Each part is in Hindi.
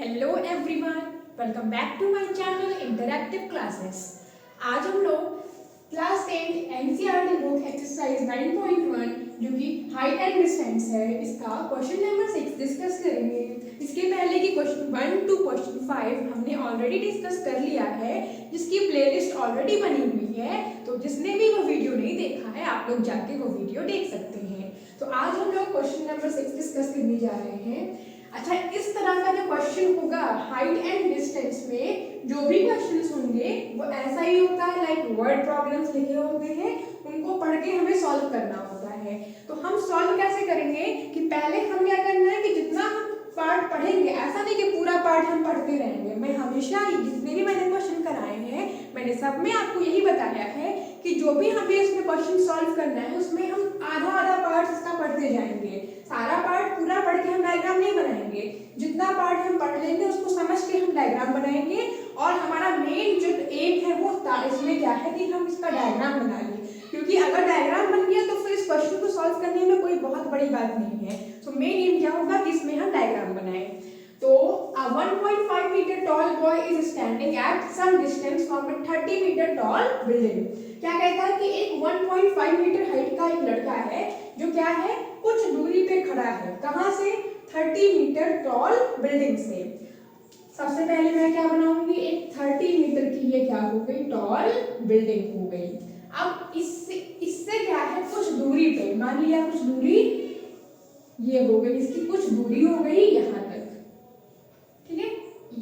Hello everyone, welcome back to my channel interactive classes. आज हम लोग क्लास 10 एनसीईआरटी बुक एक्सरसाइज 9.1 जो कि हाइट एंड डिस्टेंस है, इसका क्वेश्चन नंबर 6 डिस्कस करेंगे। इसके पहले की क्वेश्चन 1 टू क्वेश्चन 5 हमने ऑलरेडी डिस्कस कर लिया है, जिसकी प्लेलिस्ट ऑलरेडी बनी हुई है। तो जिसने भी वो वीडियो नहीं देखा है, आप लोग जाके वो वीडियो देख सकते हैं। तो आज हम लोग क्वेश्चन नंबर 6 डिस्कस करने जा रहे हैं। अच्छा, इस तरह का जो क्वेश्चन होगा हाइट एंड डिस्टेंस में, जो भी क्वेश्चंस होंगे वो ऐसा ही होता है, लाइक वर्ड प्रॉब्लम्स लिखे होते हैं, उनको पढ़ के हमें सॉल्व करना होता है। तो हम सॉल्व कैसे करेंगे कि पहले हम क्या करना है कि जितना हम पार्ट पढ़ेंगे, ऐसा नहीं कि पूरा पार्ट हम पढ़ते रहेंगे। मैं हमेशा जितने भी मैंने क्वेश्चन कराए हैं, मैंने सब में आपको यही बताया है कि जो भी हमें इसमें क्वेश्चन सॉल्व करना है, उसमें हम आधा आधा पार्ट इसका पढ़ते जाएंगे। सारा पार्ट पूरा पढ़ के हम डायग्राम नहीं बनाएंगे, जितना पार्ट हम पढ़ लेंगे उसको समझ के हम डायग्राम बनाएंगे। और हमारा मेन जो एम है वो इसमें क्या है कि हम इसका डायग्राम बना लें, क्योंकि अगर डायग्राम बन गया तो फिर इस क्वेश्चन को सॉल्व करने में कोई बहुत बड़ी बात नहीं है। तो मेन एम क्या होगा कि इसमें हम डायग्राम बनाएं। तो a 1.5 meter tall boy is standing at some distance from a 30 meter tall building। क्या कहता है कि एक 1.5 मीटर हाइट का एक लड़का है जो क्या है, कुछ दूरी पे खड़ा है। कहां से? 30 मीटर टॉल बिल्डिंग से। सबसे पहले मैं क्या बनाऊंगी, एक 30 मीटर की ये क्या हो गई, टॉल बिल्डिंग हो गई। अब इससे क्या है, कुछ दूरी पे, मान लिया कुछ दूरी ये हो गई, इसकी कुछ दूरी हो गई यहाँ तक, ठीक है।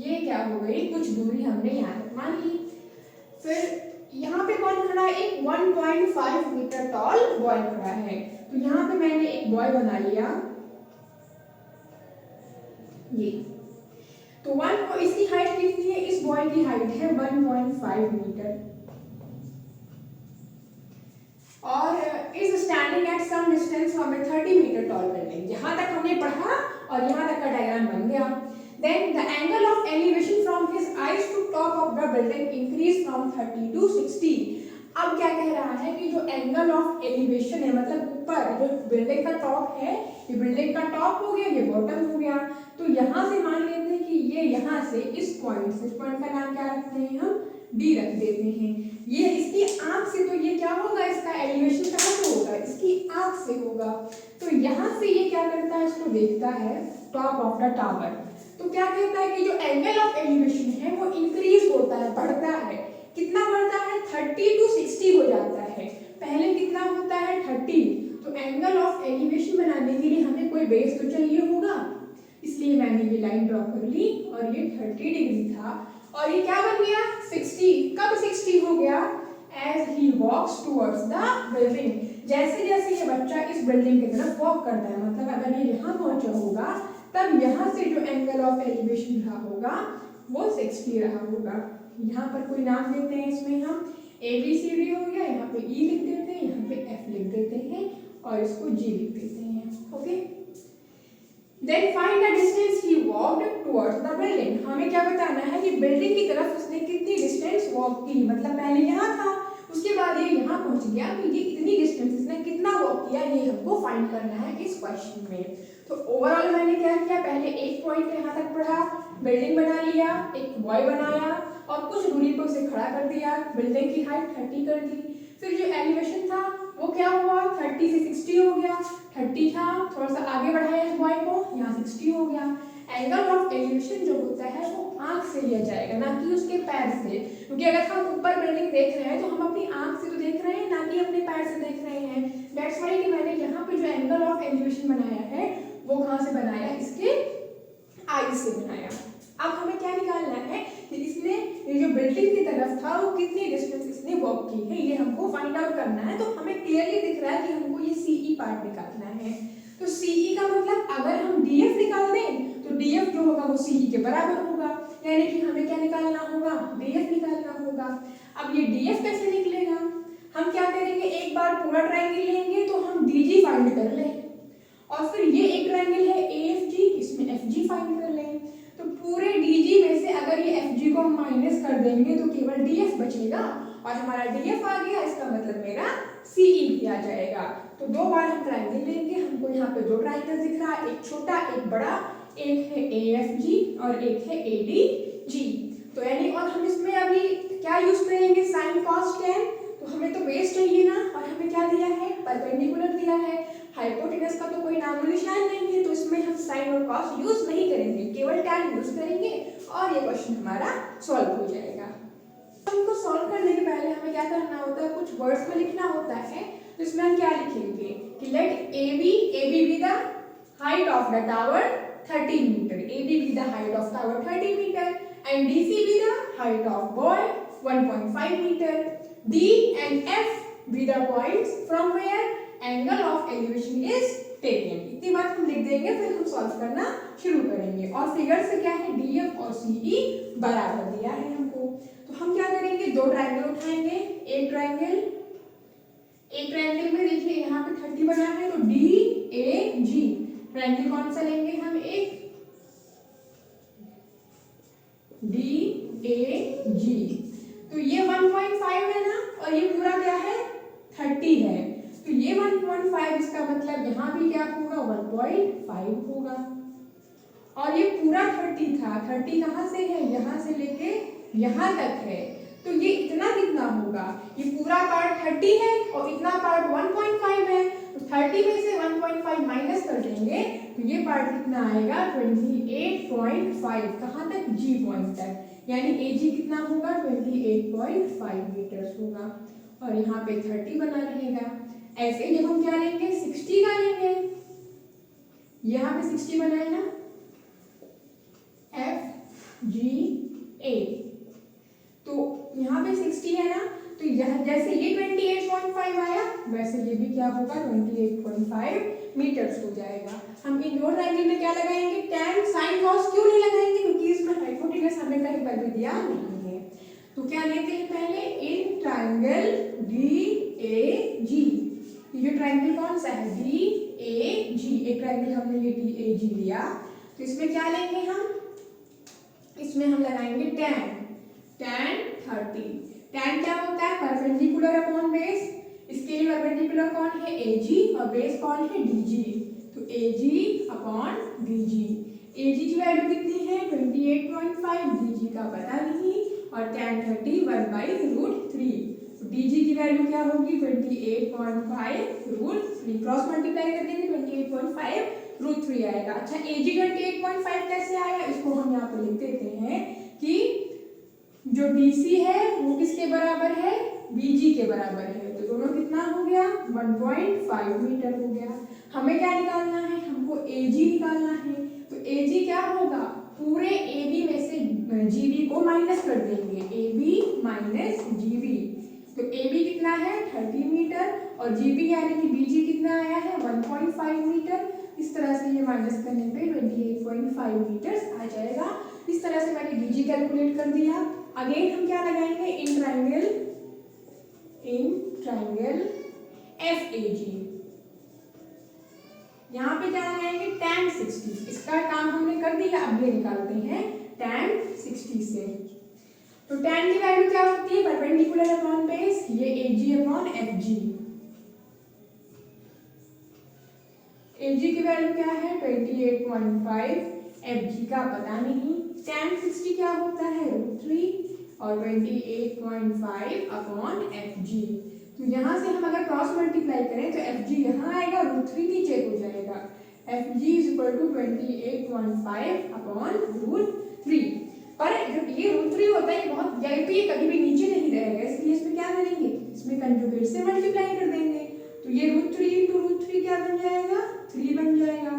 ये क्या हो गई, कुछ दूरी हमने यहाँ तक मान ली। फिर यहाँ पे कौन खड़ा है, एक 1.5 मीटर टॉल बॉय खड़ा है। तो यहाँ पे मैंने एक बॉय बना लिया ये। तो इसकी हाइट कितनी है, इस बॉय की हाइट है 1.5 मीटर और is standing at some distance from a 30 metre tall building. यहाँ तक हमने पढ़ा और यहाँ तक का डायग्राम बन गया। Then the angle of elevation from his eyes to top of the building increased from 30 to 60। अब क्या कह रहा है कि जो एंगल ऑफ एलिवेशन है, मतलब ऊपर जो बिल्डिंग का टॉप है, ये बिल्डिंग का टॉप हो गया, ये बॉटम हो गया। तो यहाँ से मान लेते हैं कि ये यहाँ से इस पॉइंट का नाम क्या रखते हैं हम, डी रख देते हैं। ये इसकी आंख से, तो ये क्या होगा, इसका एलिवेशन कहाँ से होगा, इसकी आंख से होगा। तो यहाँ से ये क्या करता है, इसको देखता है टॉप ऑफ द टावर। तो क्या कहता है कि जो एंगल ऑफ एलिवेशन है वो इंक्रीज होता है, बढ़ता है। कितना बढ़ता है, 30 to 60 हो जाता है। पहले कितना होता है, 30। तो एंगल ऑफ एलिवेशन बनाने के लिए हमें कोई बेस तो चाहिए होगा, इसलिए मैंने ये लाइन ड्रॉ कर ली और ये 30 डिग्री था और ये क्या बन गया, 60। कब 60 हो गया, as he walks towards the building. जैसे जैसे ये बच्चा इस बिल्डिंग की तरफ वॉक करता है, मतलब अगर ये यहाँ पहुंचा होगा तब यहाँ से जो एंगल ऑफ एलिवेशन रहा होगा वो 60 रहा होगा। यहाँ पर कोई नाम देते हैं, इसमें हम ABCD हो गया, यहाँ पे E लिख देते हैं, यहाँ पे F लिख देते हैं और इसको G लिख देते हैं। Okay, then find the distance he walked towards the building. हमें क्या बताना है कि बिल्डिंग की तरफ उसने कितनी डिस्टेंस वॉक की, मतलब पहले यहाँ था, उसके बाद ये यहाँ पहुंच गया, तो ये इतनी डिस्टेंस इसने कितना वॉक किया, ये हमको फाइंड करना है इस क्वेश्चन में। तो ओवरऑल मैंने क्या किया, पहले एक पॉइंट यहाँ तक पढ़ा, बिल्डिंग बना लिया, एक बॉय बनाया और कुछ दूरी पर उसे खड़ा कर दिया, बिल्डिंग की हाइट 30 कर दी। फिर जो एलिवेशन था वो क्या हुआ, 30 से 60 हो गया। 30 था, थोड़ा सा आगे बढ़ाया इस बॉय को, यहाँ 60 हो गया। एंगल ऑफ एलिवेशन जो होता है वो आंख से लिया जाएगा, ना कि उसके पैर से, क्योंकि अगर हम ऊपर बिल्डिंग देख रहे हैं तो हम अपनी आंख से तो देख रहे हैं, ना कि अपने पैर से देख रहे हैं। दैट्स व्हाई कि मैंने यहाँ पे जो एंगल ऑफ एलिवेशन बनाया है वो कहाँ से बनाया, इसके आई से बनाया। अब हमें क्या निकालना है कि इसने ये जो बिल्डिंग की तरफ था वो कितनी डिस्टेंस इसने वॉक की है, ये हमको फाइंड आउट करना है। तो हमें क्लियरली दिख रहा है कि हमको ये CE पार्ट निकालना है। तो CE का मतलब अगर हम DF निकाल दें तो DF जो होगा वो CE के बराबर होगा, यानी कि हमें क्या निकालना होगा, DF निकालना होगा। अब ये DF कैसे निकलेगा, हम क्या करेंगे, एक बार पूरा ट्रायंगल लेंगे तो हम DG फाइंड कर लें और फिर ये एक ट्रायंगल है AFG, इसमें FG फाइंड कर लें। तो पूरे DG में से अगर ये FG को माइनस कर देंगे तो केवल DF बचेगा और हमारा DF आ गया, इसका मतलब मेरा CE भी आ जाएगा। तो दो बार हम ट्रायंगल लेंगे, हमको यहाँ पे दो ट्रायंगल दिख रहा है, एक छोटा एक बड़ा, एक है AFG और एक है ADG। तो यानी और हम इसमें अभी क्या यूज करेंगे, साइन कॉस टेन। तो हमें तो बेस चाहिए ना, और हमें क्या दिया है, परपेंडिकुलर दिया है, हाइपोटेनस का तो कोई नामो निशान नहीं है, तो इसमें हम साइन और कॉस यूज नहीं करेंगे, केवल टैन यूज करेंगे और ये क्वेश्चन हमारा सॉल्व हो जाएगा। इनको सॉल्व करने के पहले हमें क्या करना होता है, कुछ वर्ड्स में लिखना होता है। तो इसमें हम क्या लिखेंगे कि let AB be the height of the tower 30 metre, AB be the height of tower 30 metre and DC be the height of boy 1.5 meter. D and F be the points from where angle of elevation is taken. इतनी बात हम लिख देंगे, फिर हम सॉल्व करना शुरू करेंगे। और फिगर से क्या है, DF और CE बराबर दिया है हमको। तो हम क्या करेंगे, दो ट्रायंगल उठाएंगे। एक ट्रायंगल में देखिए यहाँ पे 30 बना है, तो DAG ट्रायंगल कौन सा लेंगे हम, एक DAG। तो ये 1.5 है ना, और ये पूरा क्या है 30 है, तो ये 1.5 इसका मतलब यहाँ भी क्या होगा 1.5 होगा। और ये पूरा 30 था, 30 कहाँ से है, यहाँ से लेके यहाँ तक है, तो ये इतना कितना होगा, ये पूरा पार्ट 30 है और इतना पार्ट 1.5 है, तो 30 में से 1.5 माइनस कर देंगे तो ये पार्ट कितना आएगा 28.5, कहाँ तक, G पॉइंट तक, यानी AG कितना होगा 28.5 मीटर्स होगा। और यहाँ पे 30 बना रहेगा। ऐसे ही जब हम क्या लेंगे 60 का लेंगे, यहाँ पे 60 बनाए ना, FGA, तो यहाँ पे 60 है ना, तो यह जैसे ये 28.5 आया वैसे ये भी क्या होगा 28.5 मीटर्स हो जाएगा। हम इन दो ट्रायंगल में क्या लगाएंगे, tan sin cos क्यों नहीं लगाएंगे, क्योंकि इसमें हाइपोटेनस हमें कहीं पर भी दिया नहीं है। तो क्या लेते हैं पहले, इन ट्रायंगल DAG, ये ट्रायंगल कौन सा है DAG, एक ट्रायंगल हमने ये DAG लिया, तो इसमें क्या लेंगे हम, इसमें हम लगाएंगे tan 30। tan क्या होता है, परपेंडिकुलर अपॉन बेस, इसके लिए परपेंडिकुलर कौन है AG और बेस कौन है DG, तो AG अपॉन DG। AG की वैल्यू कितनी है 28.5, DG का पता नहीं, और tan 30 1/√3, तो DG की वैल्यू क्या होगी 28.5√3, क्रॉस मल्टीप्लाई कर देंगे 28.5√3 आएगा। अच्छा AG 28.5 कैसे आया, इसको हम यहाँ पर लिख देते हैं कि जो DC है वो किसके बराबर है, BG के बराबर है, तो दोनों कितना हो गया 1.5 मीटर हो गया। हमें क्या निकालना है, हमको AG निकालना है, तो AG क्या होगा, पूरे AB में से GB को माइनस कर देंगे, AB माइनस GB, तो AB कितना है 30 मीटर और GB यानी कि BG कितना आया है 1.5 मीटर। इस तरह से ये माइनस करने पे 28.5 मीटर्स आ जाएगा। इस तरह से मैंने BG कैलकुलेट कर दिया। अगेन हम क्या लगाएंगे, इन ट्रायंगल FAG, यहाँ पे क्या लगाएंगे tan 60, इसका काम हमने कर दिया, अब ये निकालते हैं tan 60 से। तो tan की वैल्यू क्या होती है, परपेंडिकुलर अपॉन बेस, ये AG अपॉन FG, AG की वैल्यू क्या है 28.5, FG का पता नहीं, tan 60 क्या होता है √3 और 28.5 अपॉन FG। तो यहाँ से हम अगर क्रॉस मल्टीप्लाई करें तो FG यहाँ आएगा, √3 नीचे हो जाएगा, FG = 28.5 अपॉन √3। पर जब ये √3 होता है ये बहुत VIP, कभी भी नीचे नहीं रहेगा, इसलिए इसमें क्या करेंगे, इसमें कंजुगेट से मल्टीप्लाई कर देंगे, तो ये √3 × √3 क्या बन जाएगा 3 बन जाएगा,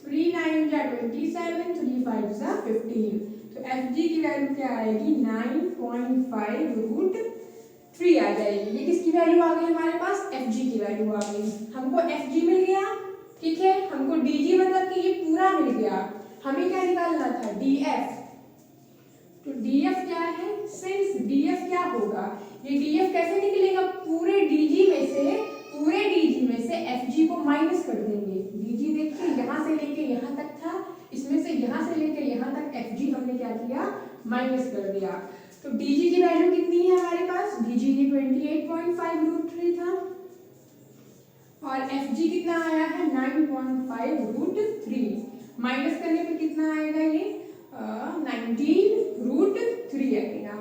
3 9 जा 27, 3 5 जा 15, तो FG की वैल्यू क्या आएगी 9.5√3 आ जाएगी। ये किसकी वैल्यू आ गई हमारे पास, FG की वैल्यू आ गई। हमको FG मिल गया, ठीक है, हमको DG मतलब कि ये पूरा मिल गया। हमें क्या निकालना था DF, तो DF क्या है, सिंस DF क्या होगा, ये DF कैसे निकलेगा, पूरे DG में से FG को माइनस कर देंगे। DG देखिए यहाँ से लेके यहाँ तक था, इसमें से यहाँ से लेके यहाँ तक FG हमने क्या किया माइनस कर दिया। तो DG की वैल्यू कितनी है हमारे पास, DG की 28.5√3 था, और एफ जी कितना आया है 9.5√3, माइनस करने पे कितना आएगा ये 19√3 आएगा।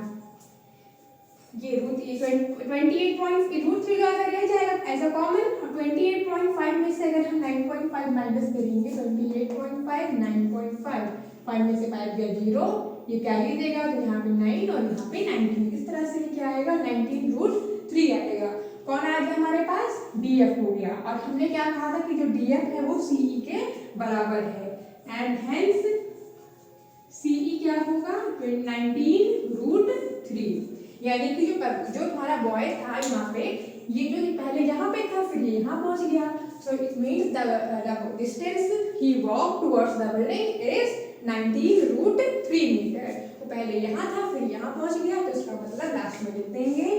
ये √28.√3 का अगर रह जाएगा एज अ कॉमन, और 28.5 में से अगर हम 9.5 माइनस करेंगे 28.5 9.5, 5 में से 5 गया 0, ये कैरी देगा तो यहाँ पे 9 और यहाँ पे 19, इस तरह से क्या आएगा 19√3 आएगा। कौन आ गया हमारे पास डीएफ हो गया, और हमने क्या कहा था कि जो डीएफ है वो सीई के बराबर है, एंड हेंस सीई क्या होगा 19√3, यानी कि जो तुम्हारा बॉय था यहाँ पे, ये जो पहले यहाँ पे था फिर ये यहाँ पहुँच गया, so it means the distance he walk towards the building is 19√3 metre. तो पहले यहाँ था फिर यहाँ पहुँच गया, तो इसका मतलब लास्ट में लिख देंगे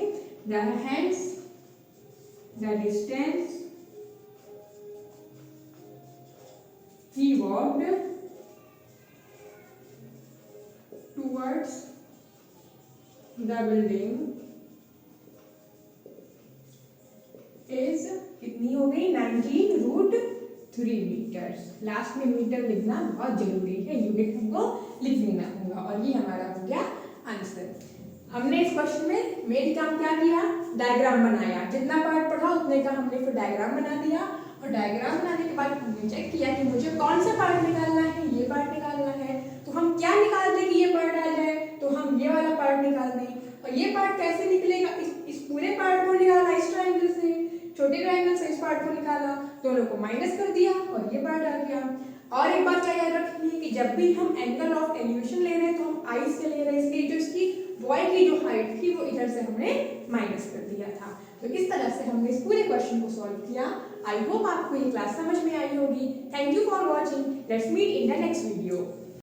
hence the distance he walked towards the building is कितनी हो गई 19√3 मीटर्स। लास्ट में मीटर लिखना बहुत जरूरी है, यूनिट हमको लिख देना होगा, और ये हमारा हो गया आंसर। हमने इस क्वेश्चन में मेन काम क्या किया, डायग्राम बनाया, जितना पार्ट पढ़ा उतने का हमने फिर डायग्राम बना दिया, और डायग्राम बनाने के बाद हमने चेक किया कि मुझे कौन सा पार्ट निकालना है, ये पार्ट निकालना है, तो हम क्या निकाल दें कि ये पार्ट आ जाए, तो हम ये वाला पार्ट निकाल दें। और ये पार्ट कैसे निकलेगा, इस पूरे पार्ट को निकाला इस ट्रायंगल से, छोटे ट्रायंगल से इस पार्ट को निकाला, दोनों को माइनस कर दिया और ये पार्ट आ गया। और एक बात क्या याद रखनी है कि जब भी हम एंगल ऑफ एलिवेशन ले रहे हैं तो हम आई से ले रहे हैं, इसलिए जो इसकी बॉय की जो हाइट थी वो इधर से हमने माइनस कर दिया था। तो इस तरह से हमने इस पूरे क्वेश्चन को सॉल्व किया। आई होप आपको ये क्लास समझ में आई होगी। Thank you for watching, let's meet in the next video.